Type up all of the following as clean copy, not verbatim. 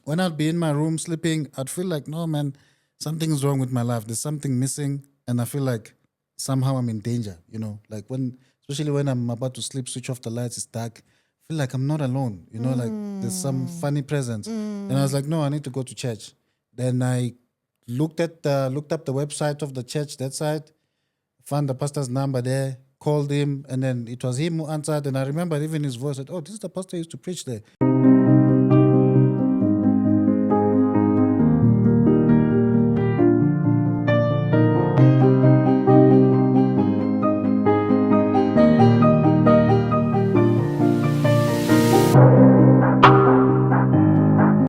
when I'd be in my room sleeping, I'd feel like, no, man, something's wrong with my life. There's something missing. And I feel like somehow I'm in danger, like especially when I'm about to sleep, switch off the lights, it's dark. I feel like I'm not alone, like there's some funny presence. And I was like, no, I need to go to church. Then I looked up the website of the church, that side, found the pastor's number there, called him, and then it was him who answered. And I remember even his voice said, oh, this is the pastor who used to preach there.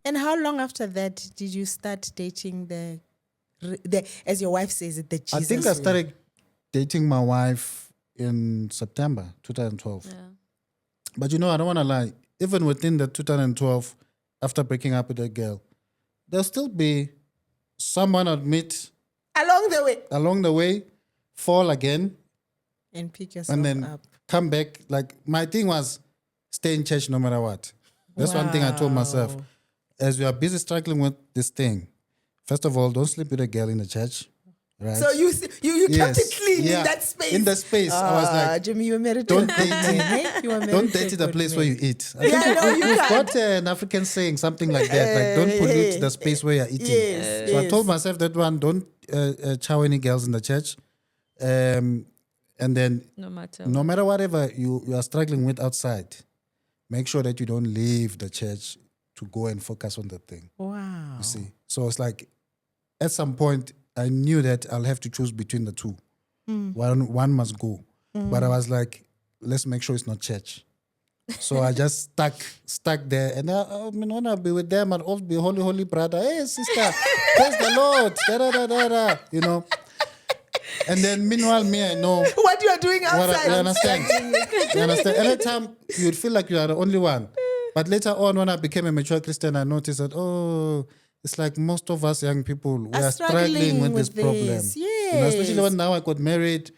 And how long after that did you start dating the as your wife says it, the Jesus? I think I started dating my wife in September 2012. Yeah. But I don't want to lie. Even within the 2012, after breaking up with that girl, there'll still be someone I'd meet along the way fall again, and pick yourself and then up. come back. Like, my thing was stay in church no matter what. That's one thing I told myself. Wow. As you are busy struggling with this thing, first of all, don't sleep with a girl in the church. Right? So you kept it clean in that space. In the space, I was like, Jimmy, you were married. don't to a good date man, it. eh? You were married don't to date a it a good place man. where you eat. I Yeah, think no, you we've can't. got an African saying, something like that. Like, don't pollute the space where you're eating. Yes, So I yes. told myself that one, don't chow any girls in the church. And then No matter. no matter whatever you are struggling with outside, make sure that you don't leave the church to go and focus on the thing. Wow. You see? So it's like, at some point, I knew that I'll have to choose between the two. One must go. But I was like, let's make sure it's not church. So I just stuck there. And I mean, when I'll be with them, I'll always be holy brother. Hey, sister, praise the Lord. Da-da-da-da-da. And then meanwhile, me, I know What you are doing outside. you understand? You understand? Every time you'd feel like you are the only one. But later on, when I became a mature Christian, I noticed that, it's like most of us young people, we are struggling with this problem. Yes. Especially when now I got married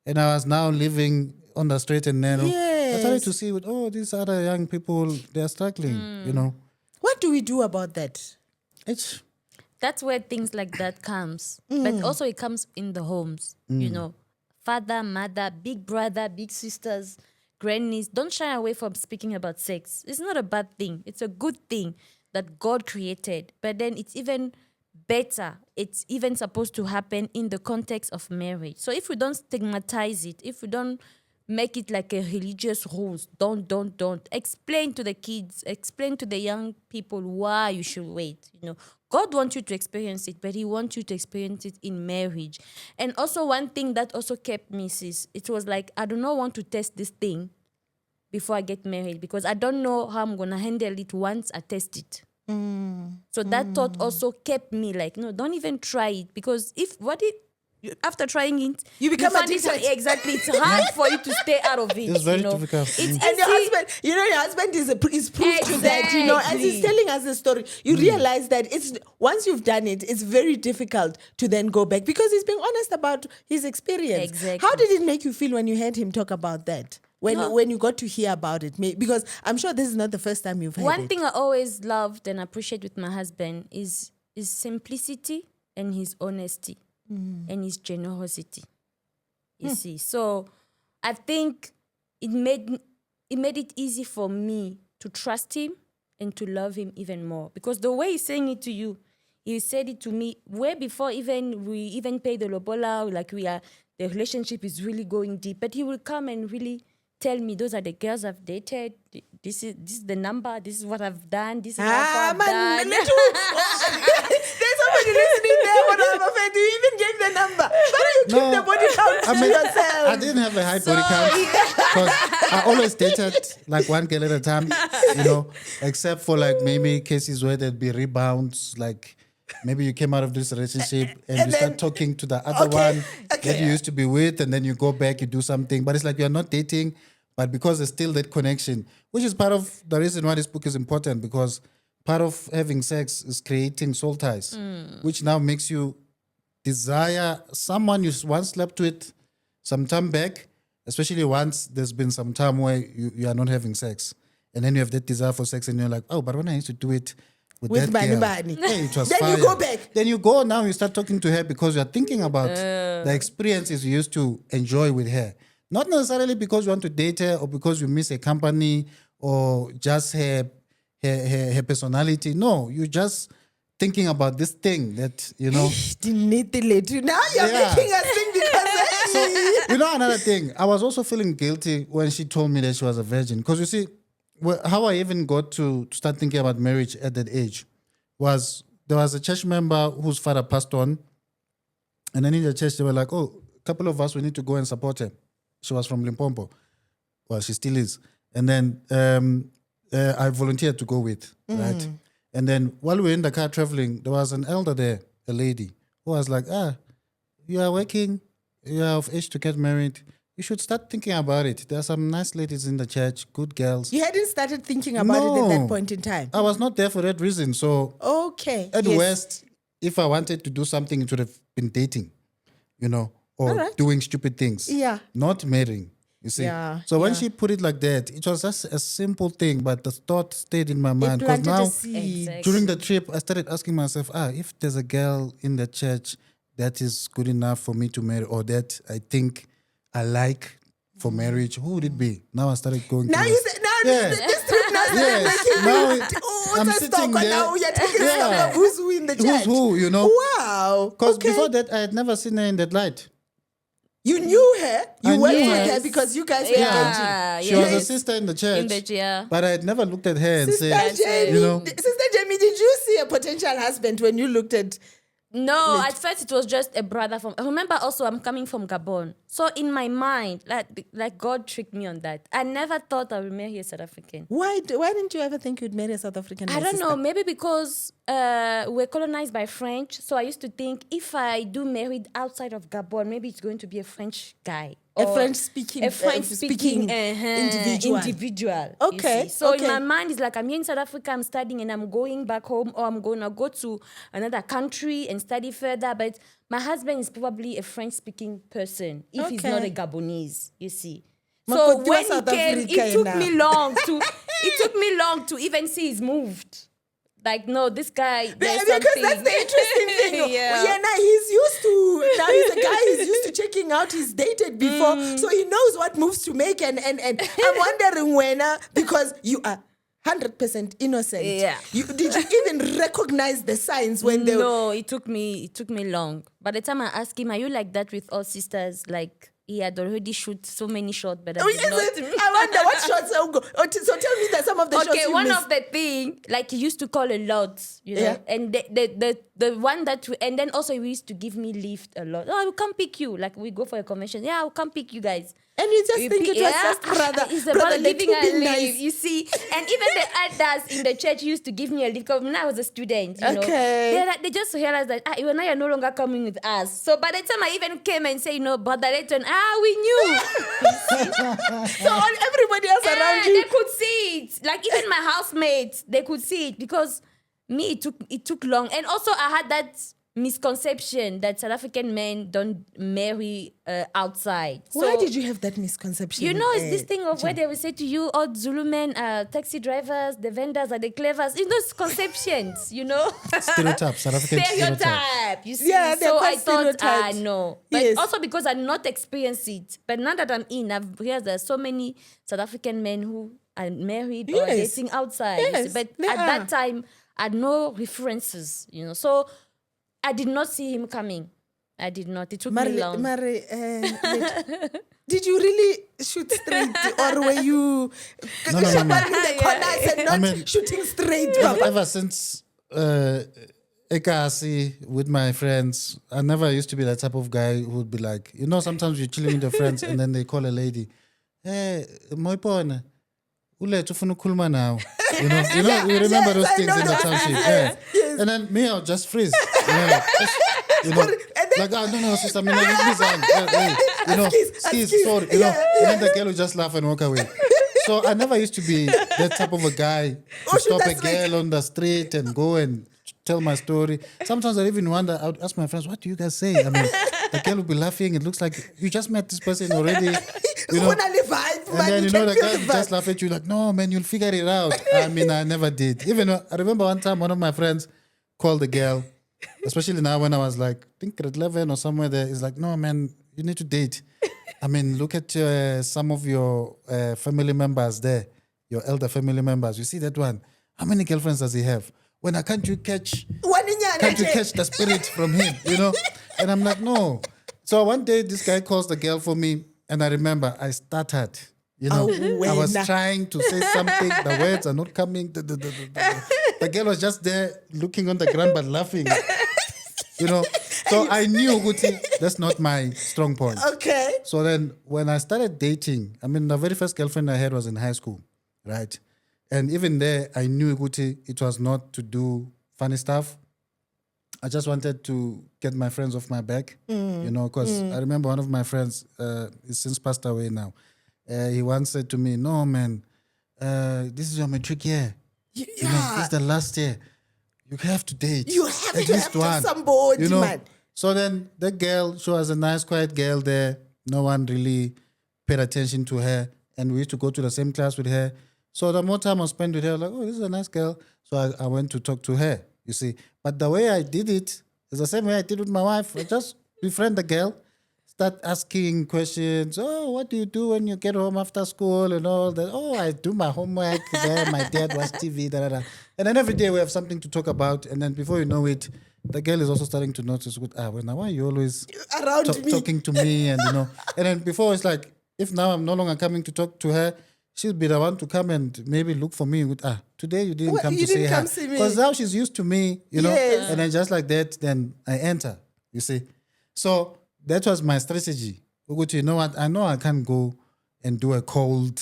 and I was now living on the straight and narrow. I started to see, these other young people, they are struggling, What do we do about that? That's where things like that comes. But also it comes in the homes, father, mother, big brother, big sisters, grannies. Don't shy away from speaking about sex. It's not a bad thing. It's a good thing that God created. But then it's even better. It's even supposed to happen in the context of marriage. So if we don't stigmatize it, if we don't make it like a religious rules, don't. Explain to the kids, explain to the young people why you should wait. God wants you to experience it, but He wants you to experience it in marriage. And also one thing that also kept me, sis, it was like, I do not want to test this thing before I get married because I don't know how I'm going to handle it once I test it. So that thought also kept me like, no, don't even try it because after trying it, You become find it- addicted. exactly, it's hard for you to stay out of it. It's very difficult. It's And your husband, your husband is proof to that. As he's Exactly. telling us the story, you realize that it's once you've done it, it's very difficult to then go back because he's being honest about his experience. Exactly. How did it make you feel when you heard him talk about that? When you got to hear about it? Because I'm sure this is not the first time you've heard One it. thing I always loved and appreciate with my husband is his simplicity and his honesty and his generosity. You see, so I think it made it easy for me to trust him and to love him even more because the way he's saying it to you, he said it to me way before we pay the lobola. Like the relationship is really going deep, but he will come and really tell me those are the girls I've dated. This is the number. This is what I've done. This is how far I've done. There's somebody listening there. What I'm afraid. You even gave the number. Why don't you keep the body count to yourself? I didn't have a high body count because I always dated like one girl at a time, except for like maybe cases where there'd be rebounds, like maybe you came out of this relationship and you start talking to the other one that you used to be with, and then you go back, you do something, but it's like you're not dating, but because there's still that connection, which is part of the reason why this book is important, because part of having sex is creating soul ties, which now makes you desire someone you once slept with some time back, especially once there's been some time where you are not having sex. And then you have that desire for sex and you're like, oh, but when I used to do it, With that Bani girl. Bani. Hey, it was Then you fire. go back. Then you go now, you start talking to her because you're thinking about the experiences you used to enjoy with her. Not necessarily because you want to date her or because you miss a company or just her personality. No, you're just thinking about this thing that, you know. Now you're Yeah. making us sing because So, you know, another thing, I was also feeling guilty when she told me that she was a virgin. Because you see, how I even got to start thinking about marriage at that age was there was a church member whose father passed on. And then in the church, they were like, oh, a couple of us, we need to go and support her. She was from Limpopo. Well, she still is. And then I volunteered to go with, right? And then while we were in the car traveling, there was an elder there, a lady, who was like, you are working, you are of age to get married. You should start thinking about it. There are some nice ladies in the church, good girls. you hadn't started thinking about it at that point in time. I was not there for that reason. So Okay. at yes. West, if I wanted to do something, it would have been dating, you know, or Alright. doing stupid things. Yeah. Not marrying, you see. Yeah, So when yeah. she put it like that, it was just a simple thing, but the thought stayed in my mind. Because planted a now, seed. Exactly. during the trip, I started asking myself, if there's a girl in the church that is good enough for me to marry or that I think I like for marriage, who would it be? Now I started going Now through you this. say, now Yeah. this trip now Yes. making Now me. it- Oh, I'm what's a sitting stalker there. now? You're taking Yeah. stock of who's who in the Who's church. who, you know? Wow. Because Okay. before that, I had never seen her in that light. You knew her. You I worked knew with her. her because you guys were Yeah. dating. She was a Yes. sister in the church. Yeah. But I had never looked at her and Sister said, Jamie, you know, Sister Jamie, did you see a potential husband when you looked at? No, at first it was just a brother from. Remember, also I'm coming from Gabon, so in my mind, like God tricked me on that. I never thought I would marry a South African. Why didn't you ever think you'd marry a South African? I my don't sister? know, maybe because we're colonized by French, so I used to think if I do married outside of Gabon, maybe it's going to be a French guy. A or French-speaking- French-speaking individual. individual. Okay, You see. So okay. in my mind, it's like I'm here in South Africa, I'm studying, and I'm going back home, or I'm gonna go to another country and study further. But my husband is probably a French-speaking person if he's not a Okay. Gabonese. You see. Makoti So wa when he South came, Africa it took now. me long to. It took me long to even see he's moved. Like, no, this guy. There's Because something. that's the interesting thing. Yeah. Now he's used to. Now he's a guy who's used to checking out. He's dated before, so he knows what moves to make. And I'm wondering when, because you are 100% innocent. Yeah. Did you even recognize the signs when they? No, it took me long. By the time I asked him, are you like that with all sisters? Like, he had already shot so many shots, but I Oh, did is not. it? I wonder what shots. So tell me that some of the shots Okay, you one missed. of the thing, like he used to call a lot, you know, Yeah. and the one that, and then also he used to give me lift a lot. Oh, I will come pick you. Like we go for a convention. Yeah, I will come pick you guys. And you just We think pick- it was just brother. It's brother, about let giving you a be lift, nice. you see. And even the elders in the church used to give me a lift because when I was a student, you know. Okay. They just realized that you now you're no longer coming with us. So by the time I even came and say, brother Leighton, we knew. So everybody else around you. They could see it. Like even my housemates, they could see it because me, it took long. And also I had that misconception that South African men don't marry outside. Why So, did you have that misconception? you know, it's this thing of where they will say to you, all Zulu men are taxi drivers, the vendors are the clevers. You know, it's conceptions, you know? stereotype, South African stereotype. Stereotype, you see. Yeah, they're so quite I thought, stereotyped. no. But Yes. also because I not experienced it. But now that I'm in, I've realized there are so many South African men who are married or Yes. dating outside. you see. Yes, But they at are. that time, I had no references, you know. So I did not see him coming. I did not. It took me long. Did you really shoot straight or were you No, no. shabaring the corners and not I mean- shooting straight? Ever since Ekasi with my friends, I never used to be that type of guy who would be like, sometimes you're chilling with your friends and then they call a lady, hey, Moipone, ule tufunu kulma now. You remember those I things know in the those township. things, Yeah. yes. And then me, I'll just freeze. Like, no, sister, me, skis, sorry, and then the girl will just laugh and walk away. So I never used to be that type of a guy to shoot stop a that straight. girl on the street and go and tell my story. Sometimes I even wonder, I would ask my friends, what do you guys say? I mean, the girl will be laughing. It looks like you just met this person already. Honestly vibe. And man. then, You you know, can the feel guy the just vibe. laugh at you like, no, man, you'll figure it out. I mean, I never did. Even I remember one time one of my friends called the girl, especially now when I was like, I think grade 11 or somewhere there. He's like, no, man, you need to date. I mean, look at some of your family members there, your elder family members. You see that one? How many girlfriends does he have? When can't you catch the spirit from him, you know? And I'm like, no. So one day this guy calls the girl for me, and I remember I stuttered. You know, I was trying to say something, the words are not coming. The girl was just there looking on the ground but laughing. You know, so I knew Guti, that's not my strong point. Okay. So then when I started dating, I mean, the very first girlfriend I had was in high school, right? And even there, I knew Guti, it was not to do funny stuff. I just wanted to get my friends off my back, you know, because I remember one of my friends, he's since passed away now. He once said to me, no, man, this is your matric year. You know, this is the last year. You have to date. You have at to least have one. somebody, You know? man. So then that girl, she was a nice, quiet girl there. No one really paid attention to her. And we used to go to the same class with her. So the more time I spent with her, like, oh, this is a nice girl. So I went to talk to her, you see. But the way I did it is the same way I did with my wife. I just befriend the girl, start asking questions. Oh, what do you do when you get home after school and all that? Oh, I do my homework. There, my dad watch TV. Da, da, da. And then every day we have something to talk about. And then before you know it, the girl is also starting to notice, well, now why are you always Around me. talking to me? And, you know, and then before it's like, if now I'm no longer coming to talk to her, she'll be the one to come and maybe look for me. Today you didn't come you to didn't say come hi. see me. Because now she's used to me, you know. Yes. And then just like that, then I enter, you see. So that was my strategy. Uguti, you know what? I know I can't go and do a cold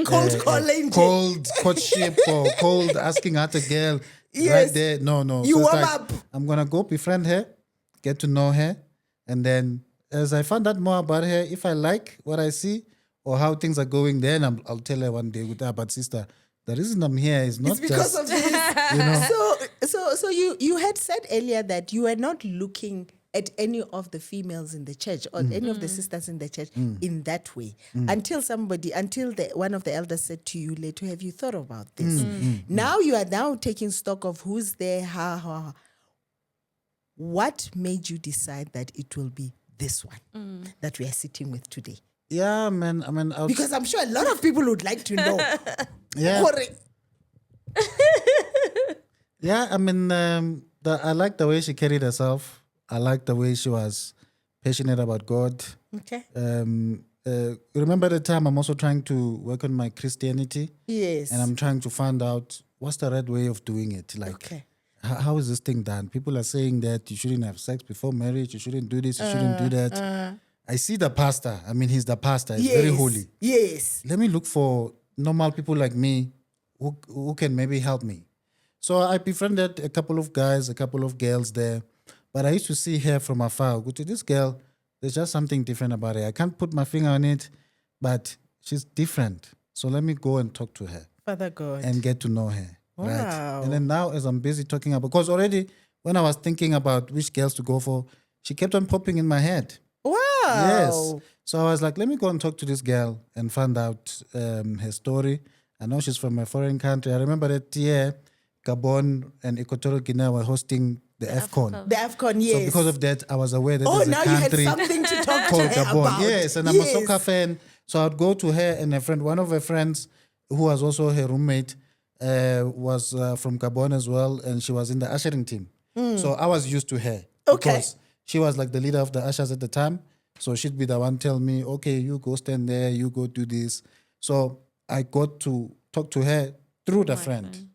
calling. cold courtship or cold asking out a girl right there. No. You So it's warm like, up. I'm going to go befriend her, get to know her. And then as I find out more about her, if I like what I see or how things are going, then I'll tell her one day, but sister, the reason I'm here is not It's because just, of this. you know. So you had said earlier that you were not looking at any of the females in the church or any of the sisters in the church in that way until one of the elders said to you later, have you thought about this? Now you are now taking stock of who's there, how. What made you decide that it will be this one that we are sitting with today? Yeah, man. I mean, Because I'm sure a lot of people would like to know. yeah. Correct. Yeah, I mean, I like the way she carried herself. I like the way she was passionate about God. Okay. Remember the time I'm also trying to work on my Christianity, Yes. and I'm trying to find out what's the right way of doing it. Like, Okay. how is this thing done? People are saying that you shouldn't have sex before marriage. You shouldn't do this. You shouldn't do that. I see the pastor. I mean, he's the pastor. He's very holy. Yes. Let me look for normal people like me who can maybe help me. So I befriended a couple of guys, a couple of girls there. But I used to see her from afar. Go to this girl, there's just something different about her. I can't put my finger on it, but she's different. So let me go and talk to her Father God. and get to know her. Right? Wow. And then now as I'm busy talking about, because already when I was thinking about which girls to go for, she kept on popping in my head. Wow. Yes. So I was like, let me go and talk to this girl and find out her story. I know she's from a foreign country. I remember that year, Gabon and Equatorial Guinea were hosting the AFCON. The AFCON, yes. So because of that, I was aware that Oh, there's now a you had country something to talk to called her Gabon. about. Yes, and I'm a soccer fan. So I'd go to her and a friend, one of her friends, who was also her roommate, was from Gabon as well, and she was in the ushering team. So I was used to her. Okay. Because she was like the leader of the ushers at the time. So she'd be the one tell me, okay, you go stand there, you go do this. So I got to talk to her through the friend.